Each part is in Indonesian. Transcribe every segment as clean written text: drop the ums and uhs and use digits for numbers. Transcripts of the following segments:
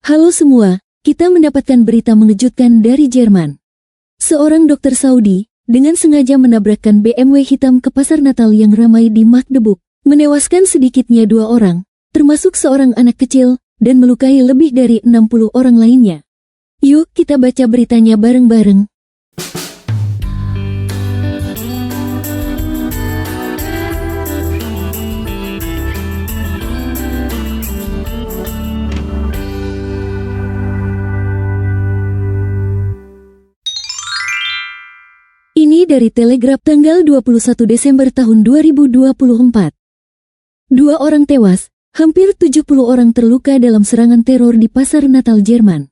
Halo semua, kita mendapatkan berita mengejutkan dari Jerman. Seorang dokter Saudi, dengan sengaja menabrakkan BMW hitam ke pasar Natal yang ramai di Magdeburg, menewaskan sedikitnya 2 orang, termasuk seorang anak kecil, dan melukai lebih dari 60 orang lainnya. Yuk kita baca beritanya bareng-bareng. Ini dari Telegraph tanggal 21 Desember tahun 2024. 2 orang tewas, hampir 70 orang terluka dalam serangan teror di pasar Natal Jerman.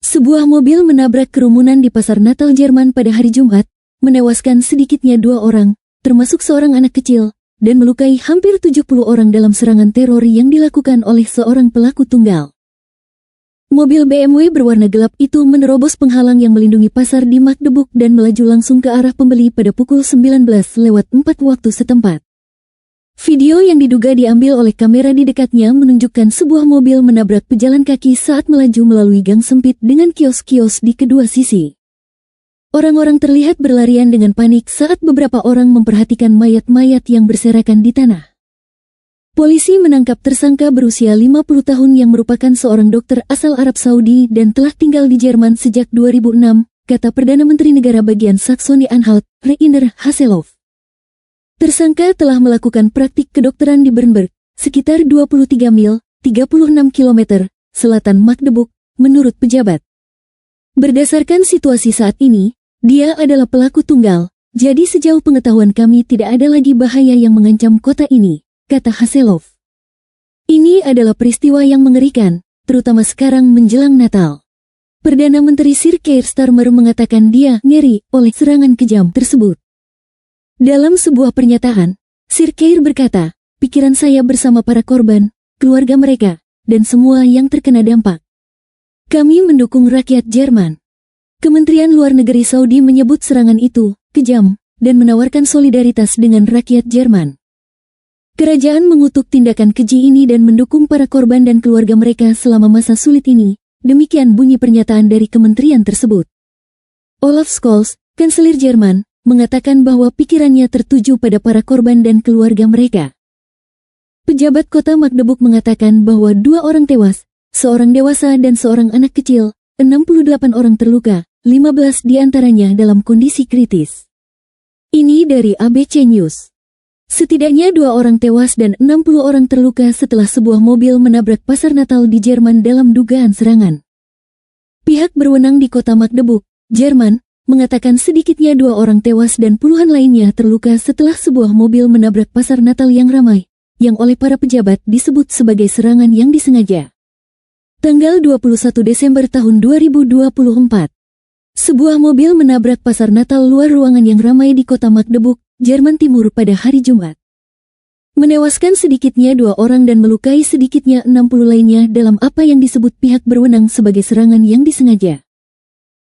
Sebuah mobil menabrak kerumunan di pasar Natal Jerman pada hari Jumat, menewaskan sedikitnya 2 orang, termasuk seorang anak kecil, dan melukai hampir 70 orang dalam serangan teror yang dilakukan oleh seorang pelaku tunggal. Mobil BMW berwarna gelap itu menerobos penghalang yang melindungi pasar di Magdeburg dan melaju langsung ke arah pembeli pada pukul 19:04 waktu setempat. Video yang diduga diambil oleh kamera di dekatnya menunjukkan sebuah mobil menabrak pejalan kaki saat melaju melalui gang sempit dengan kios-kios di kedua sisi. Orang-orang terlihat berlarian dengan panik saat beberapa orang memperhatikan mayat-mayat yang berserakan di tanah. Polisi menangkap tersangka berusia 50 tahun yang merupakan seorang dokter asal Arab Saudi dan telah tinggal di Jerman sejak 2006, kata Perdana Menteri Negara Bagian Saksoni-Anhalt, Rainer Haseloff. Tersangka telah melakukan praktik kedokteran di Bernburg, sekitar 23 mil, 36 km, selatan Magdeburg, menurut pejabat. Berdasarkan situasi saat ini, dia adalah pelaku tunggal, jadi sejauh pengetahuan kami tidak ada lagi bahaya yang mengancam kota ini, kata Haseloff. Ini adalah peristiwa yang mengerikan, terutama sekarang menjelang Natal. Perdana Menteri Sir Keir Starmer mengatakan dia ngeri oleh serangan kejam tersebut. Dalam sebuah pernyataan, Sir Keir berkata, pikiran saya bersama para korban, keluarga mereka, dan semua yang terkena dampak. Kami mendukung rakyat Jerman. Kementerian Luar Negeri Saudi menyebut serangan itu kejam dan menawarkan solidaritas dengan rakyat Jerman. Kerajaan mengutuk tindakan keji ini dan mendukung para korban dan keluarga mereka selama masa sulit ini, demikian bunyi pernyataan dari kementerian tersebut. Olaf Scholz, Kanselir Jerman, mengatakan bahwa pikirannya tertuju pada para korban dan keluarga mereka. Pejabat kota Magdeburg mengatakan bahwa 2 orang tewas, seorang dewasa dan seorang anak kecil, 68 orang terluka, 15 diantaranya dalam kondisi kritis. Ini dari ABC News. Setidaknya 2 orang tewas dan 60 orang terluka setelah sebuah mobil menabrak pasar Natal di Jerman dalam dugaan serangan. Pihak berwenang di kota Magdeburg, Jerman, mengatakan sedikitnya 2 orang tewas dan puluhan lainnya terluka setelah sebuah mobil menabrak pasar Natal yang ramai, yang oleh para pejabat disebut sebagai serangan yang disengaja. Tanggal 21 Desember tahun 2024. Sebuah mobil menabrak pasar Natal luar ruangan yang ramai di kota Magdeburg, Jerman Timur pada hari Jumat. Menewaskan sedikitnya 2 orang dan melukai sedikitnya 60 lainnya dalam apa yang disebut pihak berwenang sebagai serangan yang disengaja.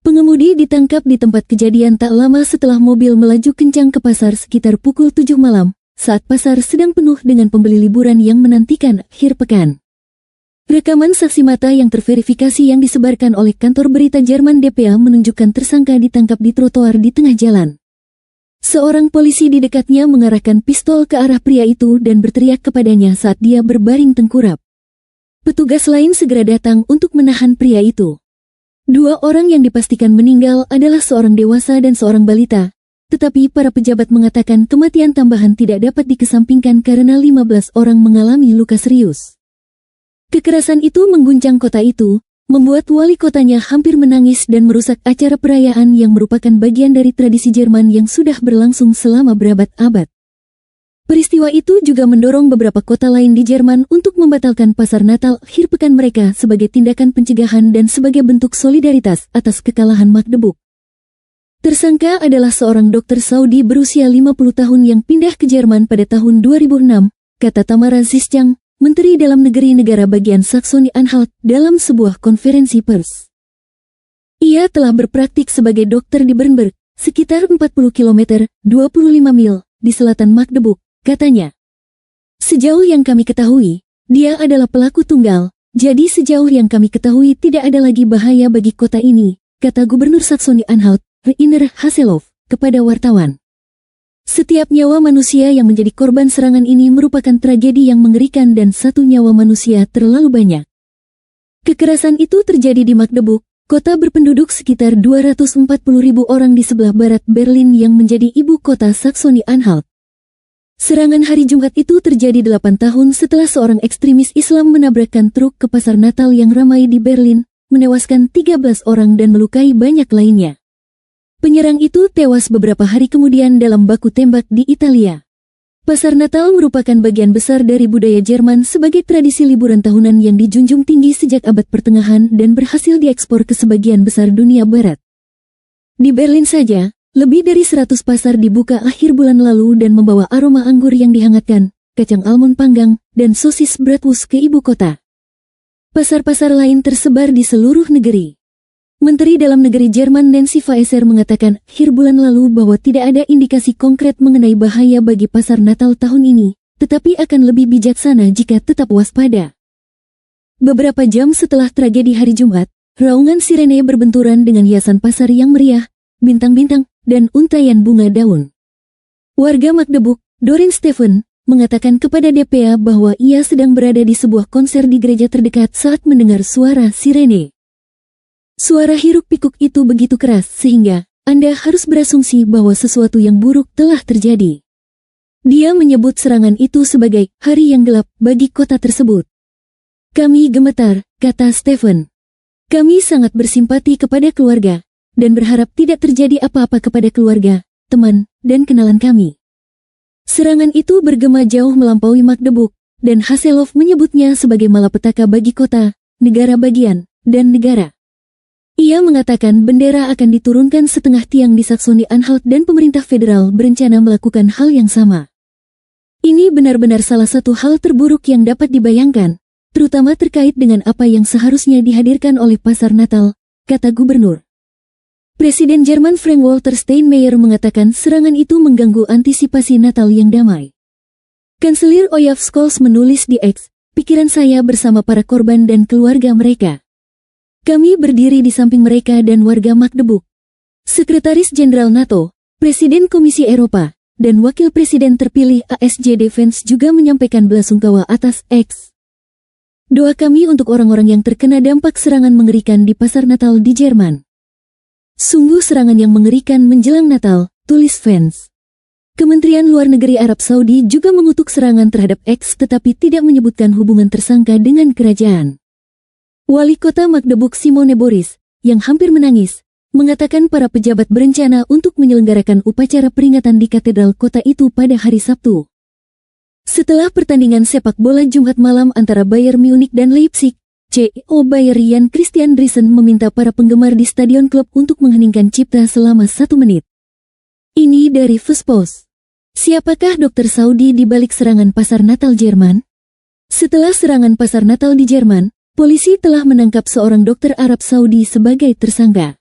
Pengemudi ditangkap di tempat kejadian tak lama setelah mobil melaju kencang ke pasar sekitar pukul 7 malam, saat pasar sedang penuh dengan pembeli liburan yang menantikan akhir pekan. Rekaman saksi mata yang terverifikasi yang disebarkan oleh kantor berita Jerman DPA menunjukkan tersangka ditangkap di trotoar di tengah jalan. Seorang polisi di dekatnya mengarahkan pistol ke arah pria itu dan berteriak kepadanya saat dia berbaring tengkurap. Petugas lain segera datang untuk menahan pria itu. 2 orang yang dipastikan meninggal adalah seorang dewasa dan seorang balita, tetapi para pejabat mengatakan kematian tambahan tidak dapat dikesampingkan karena 15 orang mengalami luka serius. Kekerasan itu mengguncang kota itu, membuat wali kotanya hampir menangis dan merusak acara perayaan yang merupakan bagian dari tradisi Jerman yang sudah berlangsung selama berabad-abad. Peristiwa itu juga mendorong beberapa kota lain di Jerman untuk membatalkan pasar Natal akhir pekan mereka sebagai tindakan pencegahan dan sebagai bentuk solidaritas atas kekalahan Magdeburg. Tersangka adalah seorang dokter Saudi berusia 50 tahun yang pindah ke Jerman pada tahun 2006, kata Tamara Zischang, Menteri Dalam Negeri Negara Bagian Saksoni-Anhalt dalam sebuah konferensi pers. Ia telah berpraktik sebagai dokter di Bernburg, sekitar 40 km, 25 mil, di selatan Magdeburg, katanya. Sejauh yang kami ketahui, dia adalah pelaku tunggal, Jadi sejauh yang kami ketahui tidak ada lagi bahaya bagi kota ini, kata Gubernur Saksoni-Anhalt, Rainer Haseloff, kepada wartawan. Setiap nyawa manusia yang menjadi korban serangan ini merupakan tragedi yang mengerikan dan satu nyawa manusia terlalu banyak. Kekerasan itu terjadi di Magdeburg, kota berpenduduk sekitar 240.000 orang di sebelah barat Berlin yang menjadi ibu kota Saksoni-Anhalt. Serangan hari Jumat itu terjadi 8 tahun setelah seorang ekstremis Islam menabrakkan truk ke pasar Natal yang ramai di Berlin, menewaskan 13 orang dan melukai banyak lainnya. Penyerang itu tewas beberapa hari kemudian dalam baku tembak di Italia. Pasar Natal merupakan bagian besar dari budaya Jerman sebagai tradisi liburan tahunan yang dijunjung tinggi sejak abad pertengahan dan berhasil diekspor ke sebagian besar dunia barat. Di Berlin saja, lebih dari 100 pasar dibuka akhir bulan lalu dan membawa aroma anggur yang dihangatkan, kacang almond panggang, dan sosis bratwurst ke ibu kota. Pasar-pasar lain tersebar di seluruh negeri. Menteri Dalam Negeri Jerman Nancy Faeser mengatakan akhir bulan lalu bahwa tidak ada indikasi konkret mengenai bahaya bagi pasar Natal tahun ini, tetapi akan lebih bijaksana jika tetap waspada. Beberapa jam setelah tragedi hari Jumat, raungan sirene berbenturan dengan hiasan pasar yang meriah, bintang-bintang, dan untaian bunga daun. Warga Magdeburg, Dorin Steffen, mengatakan kepada DPA bahwa ia sedang berada di sebuah konser di gereja terdekat saat mendengar suara sirene. Suara hiruk-pikuk itu begitu keras sehingga Anda harus berasumsi bahwa sesuatu yang buruk telah terjadi. Dia menyebut serangan itu sebagai hari yang gelap bagi kota tersebut. Kami gemetar, kata Steffen. Kami sangat bersimpati kepada keluarga dan berharap tidak terjadi apa-apa kepada keluarga, teman, dan kenalan kami. Serangan itu bergema jauh melampaui Magdeburg, dan Haseloff menyebutnya sebagai malapetaka bagi kota, negara bagian, dan negara. Ia mengatakan bendera akan diturunkan setengah tiang di Saksoni-Anhalt dan pemerintah federal berencana melakukan hal yang sama. Ini benar-benar salah satu hal terburuk yang dapat dibayangkan, terutama terkait dengan apa yang seharusnya dihadirkan oleh pasar Natal, kata gubernur. Presiden Jerman Frank-Walter Steinmeier mengatakan serangan itu mengganggu antisipasi Natal yang damai. Kanselir Olaf Scholz menulis di X, pikiran saya bersama para korban dan keluarga mereka. Kami berdiri di samping mereka dan warga Magdeburg. Sekretaris Jenderal NATO, Presiden Komisi Eropa, dan Wakil Presiden terpilih ASJD Vance juga menyampaikan belasungkawa atas X. Doa kami untuk orang-orang yang terkena dampak serangan mengerikan di pasar Natal di Jerman. Sungguh serangan yang mengerikan menjelang Natal, tulis Vance. Kementerian Luar Negeri Arab Saudi juga mengutuk serangan terhadap X tetapi tidak menyebutkan hubungan tersangka dengan kerajaan. Wali kota Magdeburg Simone Boris, yang hampir menangis, mengatakan para pejabat berencana untuk menyelenggarakan upacara peringatan di katedral kota itu pada hari Sabtu. Setelah pertandingan sepak bola Jumat malam antara Bayern Munich dan Leipzig, CEO Bayer Jan Christian Driessen meminta para penggemar di stadion klub untuk mengheningkan cipta selama 1 menit. Ini dari Fußpost. Siapakah dokter Saudi di balik serangan pasar Natal Jerman? Setelah serangan pasar Natal di Jerman, polisi telah menangkap seorang dokter Arab Saudi sebagai tersangka.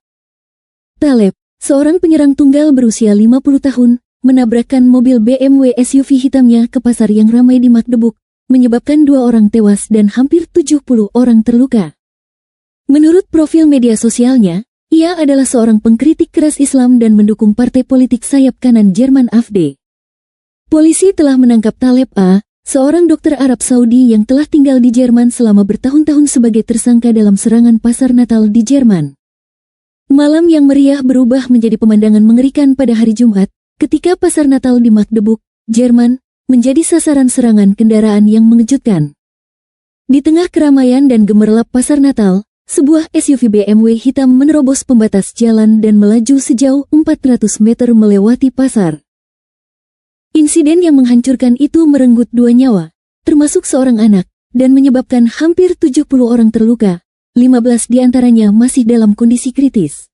Taleb, seorang penyerang tunggal berusia 50 tahun, menabrakkan mobil BMW SUV hitamnya ke pasar yang ramai di Magdeburg, menyebabkan 2 orang tewas dan hampir 70 orang terluka. Menurut profil media sosialnya, ia adalah seorang pengkritik keras Islam dan mendukung partai politik sayap kanan Jerman AfD. Polisi telah menangkap Taleb A, seorang dokter Arab Saudi yang telah tinggal di Jerman selama bertahun-tahun sebagai tersangka dalam serangan pasar Natal di Jerman. Malam yang meriah berubah menjadi pemandangan mengerikan pada hari Jumat, ketika pasar Natal di Magdeburg, Jerman, menjadi sasaran serangan kendaraan yang mengejutkan. Di tengah keramaian dan gemerlap pasar Natal, sebuah SUV BMW hitam menerobos pembatas jalan dan melaju sejauh 400 meter melewati pasar. Insiden yang menghancurkan itu merenggut 2 nyawa, termasuk seorang anak, dan menyebabkan hampir 70 orang terluka, 15 diantaranya masih dalam kondisi kritis.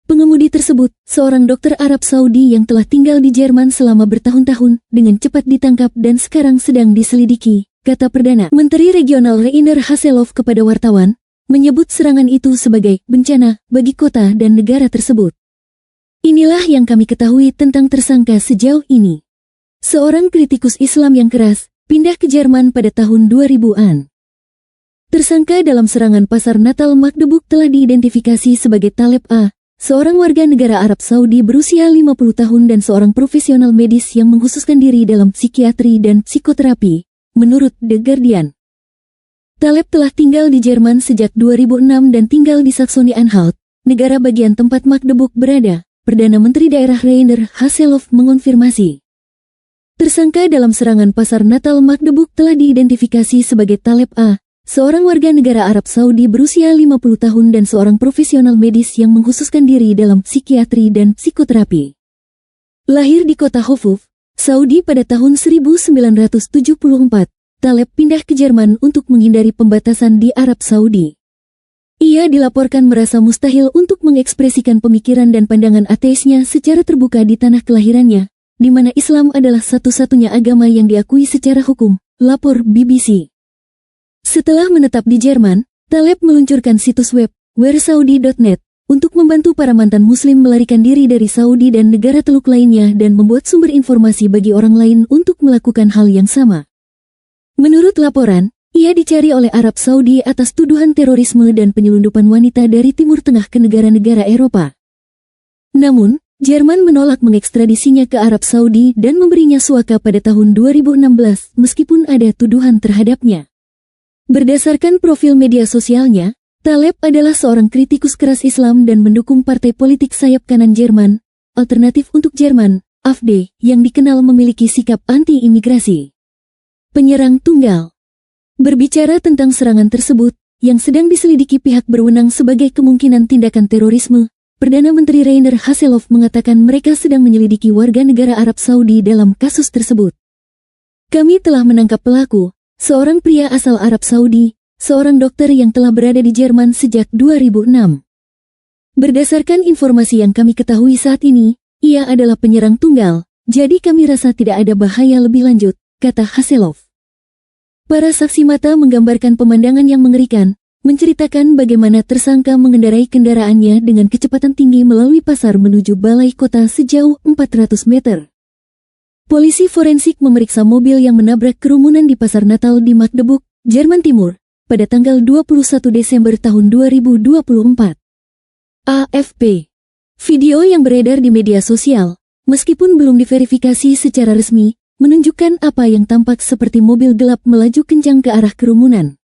Pengemudi tersebut, seorang dokter Arab Saudi yang telah tinggal di Jerman selama bertahun-tahun, dengan cepat ditangkap dan sekarang sedang diselidiki, kata Perdana Menteri Regional Rainer Haseloff kepada wartawan, menyebut serangan itu sebagai bencana bagi kota dan negara tersebut. Inilah yang kami ketahui tentang tersangka sejauh ini. Seorang kritikus Islam yang keras, pindah ke Jerman pada tahun 2000-an. Tersangka dalam serangan pasar Natal Magdeburg telah diidentifikasi sebagai Taleb A, seorang warga negara Arab Saudi berusia 50 tahun dan seorang profesional medis yang mengkhususkan diri dalam psikiatri dan psikoterapi, menurut The Guardian. Taleb telah tinggal di Jerman sejak 2006 dan tinggal di Saksoni-Anhalt, negara bagian tempat Magdeburg berada. Perdana Menteri Daerah Rainer Haseloff mengonfirmasi. Tersangka dalam serangan pasar Natal Magdeburg telah diidentifikasi sebagai Taleb A, seorang warga negara Arab Saudi berusia 50 tahun dan seorang profesional medis yang mengkhususkan diri dalam psikiatri dan psikoterapi. Lahir di kota Hofuf, Saudi pada tahun 1974, Taleb pindah ke Jerman untuk menghindari pembatasan di Arab Saudi. Ia dilaporkan merasa mustahil untuk mengekspresikan pemikiran dan pandangan ateisnya secara terbuka di tanah kelahirannya, di mana Islam adalah satu-satunya agama yang diakui secara hukum, lapor BBC. Setelah menetap di Jerman, Taleb meluncurkan situs web, weresaudi.net, untuk membantu para mantan muslim melarikan diri dari Saudi dan negara teluk lainnya dan membuat sumber informasi bagi orang lain untuk melakukan hal yang sama. Menurut laporan, ia dicari oleh Arab Saudi atas tuduhan terorisme dan penyelundupan wanita dari Timur Tengah ke negara-negara Eropa. Namun, Jerman menolak mengekstradisinya ke Arab Saudi dan memberinya suaka pada tahun 2016 meskipun ada tuduhan terhadapnya. Berdasarkan profil media sosialnya, Taleb adalah seorang kritikus keras Islam dan mendukung partai politik sayap kanan Jerman, Alternatif untuk Jerman, AfD, yang dikenal memiliki sikap anti-imigrasi. Penyerang tunggal. Berbicara tentang serangan tersebut, yang sedang diselidiki pihak berwenang sebagai kemungkinan tindakan terorisme, Perdana Menteri Rainer Haseloff mengatakan mereka sedang menyelidiki warga negara Arab Saudi dalam kasus tersebut. Kami telah menangkap pelaku, seorang pria asal Arab Saudi, seorang dokter yang telah berada di Jerman sejak 2006. Berdasarkan informasi yang kami ketahui saat ini, ia adalah penyerang tunggal, jadi kami rasa tidak ada bahaya lebih lanjut, kata Haseloff. Para saksi mata menggambarkan pemandangan yang mengerikan, menceritakan bagaimana tersangka mengendarai kendaraannya dengan kecepatan tinggi melalui pasar menuju balai kota sejauh 400 meter. Polisi forensik memeriksa mobil yang menabrak kerumunan di pasar Natal di Magdeburg, Jerman Timur, pada tanggal 21 Desember tahun 2024. AFP. Video yang beredar di media sosial, meskipun belum diverifikasi secara resmi, menunjukkan apa yang tampak seperti mobil gelap melaju kencang ke arah kerumunan.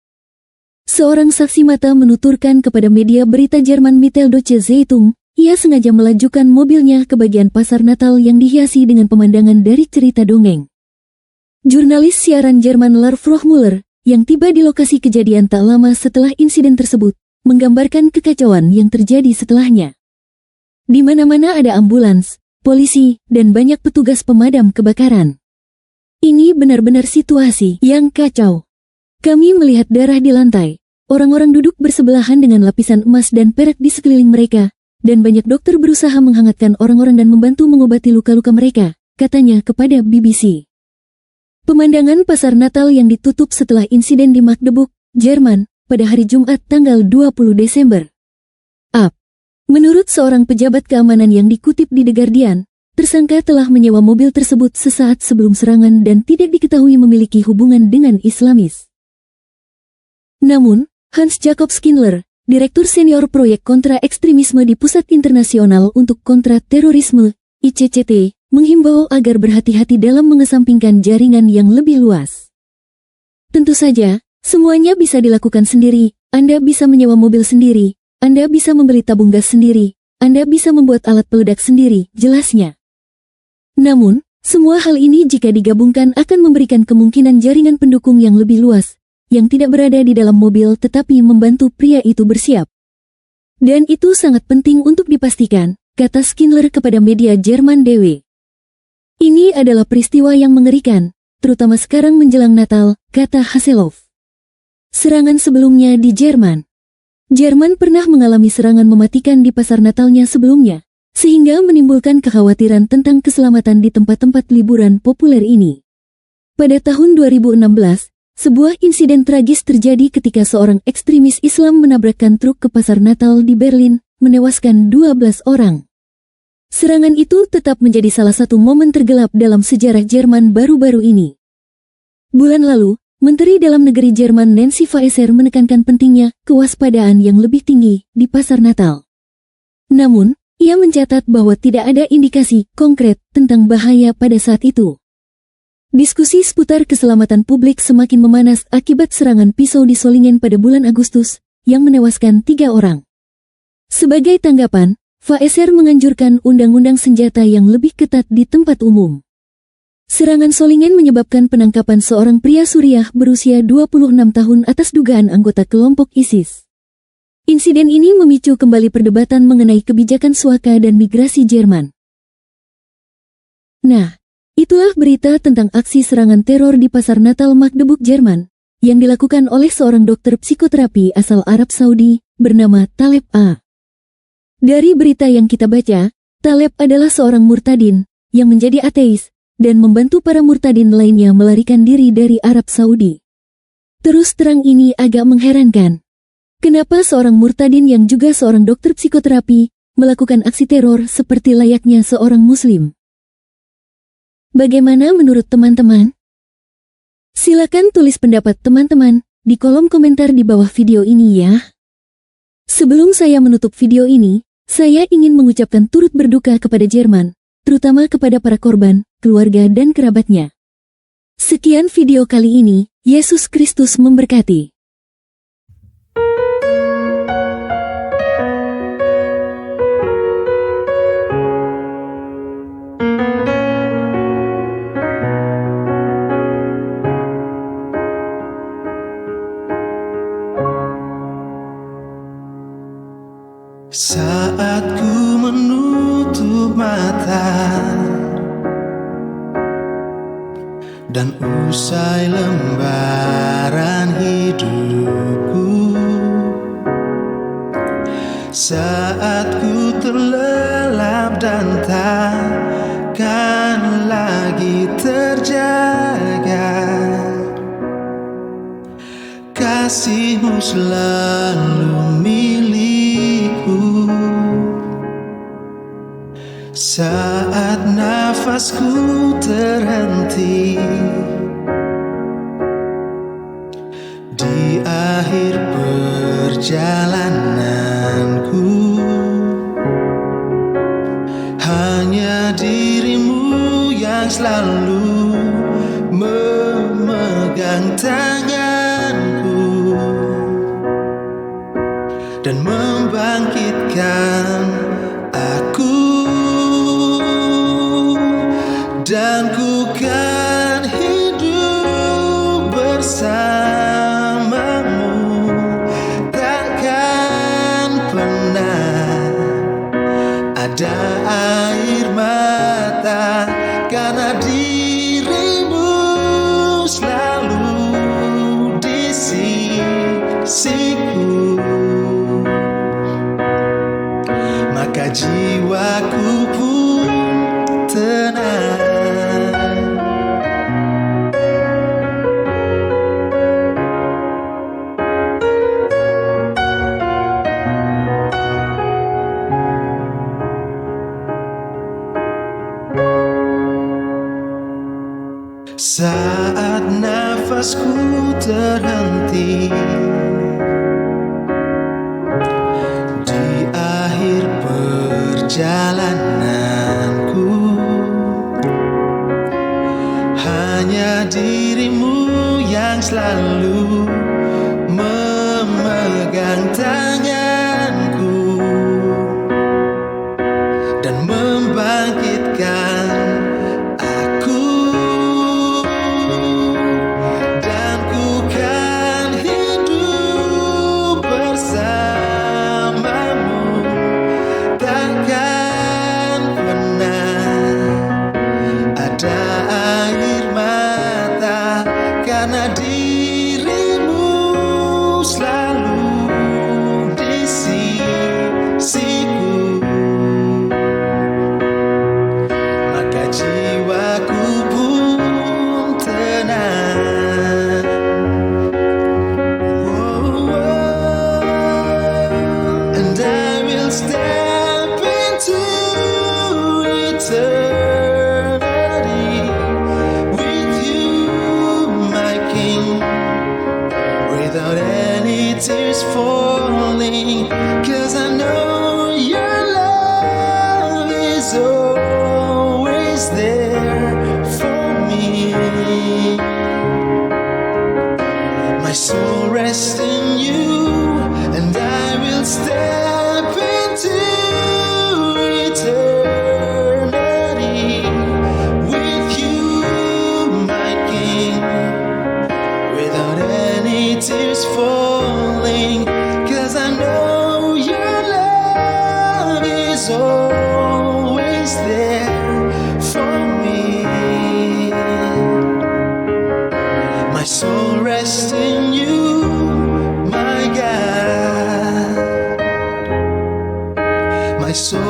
Seorang saksi mata menuturkan kepada media berita Jerman Mitteldeutsche Zeitung, ia sengaja melajukan mobilnya ke bagian pasar Natal yang dihiasi dengan pemandangan dari cerita dongeng. Jurnalis siaran Jerman Lars Frohmuller, yang tiba di lokasi kejadian tak lama setelah insiden tersebut, menggambarkan kekacauan yang terjadi setelahnya. Di mana-mana ada ambulans, polisi, dan banyak petugas pemadam kebakaran. Ini benar-benar situasi yang kacau. Kami melihat darah di lantai, orang-orang duduk bersebelahan dengan lapisan emas dan perak di sekeliling mereka, dan banyak dokter berusaha menghangatkan orang-orang dan membantu mengobati luka-luka mereka, katanya kepada BBC. Pemandangan pasar Natal yang ditutup setelah insiden di Magdeburg, Jerman, pada hari Jumat tanggal 20 Desember. Menurut seorang pejabat keamanan yang dikutip di The Guardian, tersangka telah menyewa mobil tersebut sesaat sebelum serangan dan tidak diketahui memiliki hubungan dengan Islamis. Namun, Hans Jakob Schindler, Direktur Senior Proyek Kontra Ekstremisme di Pusat Internasional untuk Kontra Terorisme, ICCT, menghimbau agar berhati-hati dalam mengesampingkan jaringan yang lebih luas. Tentu saja, semuanya bisa dilakukan sendiri, Anda bisa menyewa mobil sendiri, Anda bisa membeli tabung gas sendiri, Anda bisa membuat alat peledak sendiri, jelasnya. Namun, semua hal ini jika digabungkan akan memberikan kemungkinan jaringan pendukung yang lebih luas, yang tidak berada di dalam mobil tetapi membantu pria itu bersiap. Dan itu sangat penting untuk dipastikan, kata Schindler kepada media Jerman DW. Ini adalah peristiwa yang mengerikan, terutama sekarang menjelang Natal, kata Haseloff. Serangan sebelumnya di Jerman. Jerman pernah mengalami serangan mematikan di pasar Natalnya sebelumnya, sehingga menimbulkan kekhawatiran tentang keselamatan di tempat-tempat liburan populer ini. Pada tahun 2016, sebuah insiden tragis terjadi ketika seorang ekstremis Islam menabrakkan truk ke pasar Natal di Berlin, menewaskan 12 orang. Serangan itu tetap menjadi salah satu momen tergelap dalam sejarah Jerman baru-baru ini. Bulan lalu, Menteri Dalam Negeri Jerman Nancy Faeser menekankan pentingnya kewaspadaan yang lebih tinggi di pasar Natal. Namun, ia mencatat bahwa tidak ada indikasi konkret tentang bahaya pada saat itu. Diskusi seputar keselamatan publik semakin memanas akibat serangan pisau di Solingen pada bulan Agustus, yang menewaskan 3 orang. Sebagai tanggapan, Faeser menganjurkan undang-undang senjata yang lebih ketat di tempat umum. Serangan Solingen menyebabkan penangkapan seorang pria Suriah berusia 26 tahun atas dugaan anggota kelompok ISIS. Insiden ini memicu kembali perdebatan mengenai kebijakan suaka dan migrasi Jerman. Nah, itulah berita tentang aksi serangan teror di pasar Natal Magdeburg, Jerman, yang dilakukan oleh seorang dokter psikoterapi asal Arab Saudi, bernama Taleb A. Dari berita yang kita baca, Taleb adalah seorang murtadin, yang menjadi ateis, dan membantu para murtadin lainnya melarikan diri dari Arab Saudi. Terus terang ini agak mengherankan. Kenapa seorang murtadin yang juga seorang dokter psikoterapi, melakukan aksi teror seperti layaknya seorang muslim? Bagaimana menurut teman-teman? Silakan tulis pendapat teman-teman di kolom komentar di bawah video ini ya. Sebelum saya menutup video ini, saya ingin mengucapkan turut berduka kepada Jerman, terutama kepada para korban, keluarga dan kerabatnya. Sekian video kali ini, Yesus Kristus memberkati. Saat ku menutup mata dan usai lembaran hidupku, saat ku terlelap dan takkan lagi terjaga, kasih-Mu selalu milikku. Saat nafasku terhenti di akhir perjalananku, hanya diri-Mu yang selalu memegang tanganku dan membangkitkan aku. Dan ku kan hidup bersama-Mu, takkan pernah ada air mata, karena diri-Mu selalu di sisiku. Maka jiwaku pun tenang. Saat nafasku terhenti di akhir perjalananku, hanya diri-Mu yang selalu memegang tanganku dan membangkitkan aku. Dan ku kan hidup bersama-Mu, takkan pernah ada air mata, karena diri tears falling, 'cause I know your love is always there for me. My soul rests in you, and I will step into eternity with you, my King, without any tears falling, 'cause I know your love is always there for me. My soul rests in you, my God. My soul